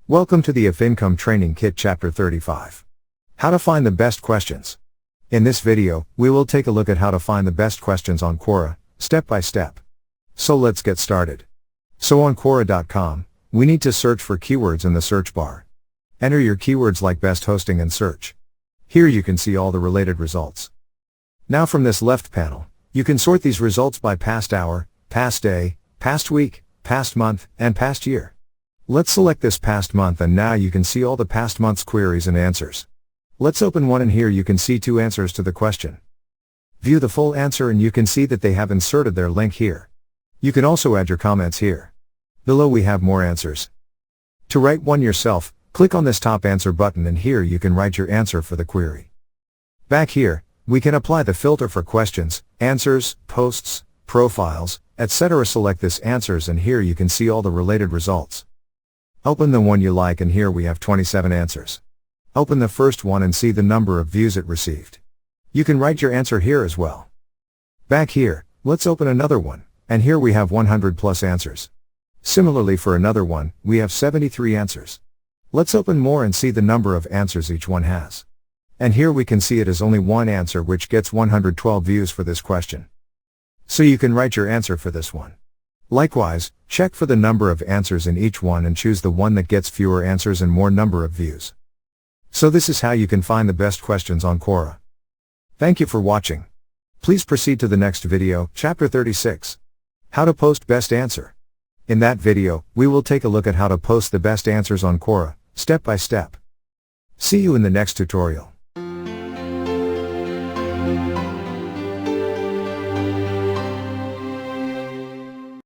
Welcome to the If Income Training Kit Chapter 35. How to find the best questions. In this video, we will take a look at how to find the best questions on Quora, step by step. So let's get started. So on Quora.com, we need to search for keywords in the search bar. Enter your keywords like best hosting and search. Here you can see all the related results. Now from this left panel, you can sort these results by past hour, past day, past week, past month, and past year. Let's select this past month, and now you can see all the past month's queries and answers. Let's open one, and here you can see 2 answers to the question. View the full answer and you can see that they have inserted their link here. You can also add your comments here. Below we have more answers. To write one yourself, click on this top answer button, and here you can write your answer for the query. Back here, we can apply the filter for questions, answers, posts, profiles, etc. Select this answers, and here you can see all the related results. Open the one you like, and here we have 27 answers. Open the first one and see the number of views it received. You can write your answer here as well. Back here, let's open another one, and here we have 100 plus answers. Similarly for another one, we have 73 answers. Let's open more and see the number of answers each one has. And here we can see it is only one answer which gets 112 views for this question. So you can write your answer for this one. Likewise, check for the number of answers in each one and choose the one that gets fewer answers and more number of views. So this is how you can find the best questions on Quora. Thank you for watching. Please proceed to the next video, Chapter 36. How to post best answer. In that video, we will take a look at how to post the best answers on Quora, step by step. See you in the next tutorial.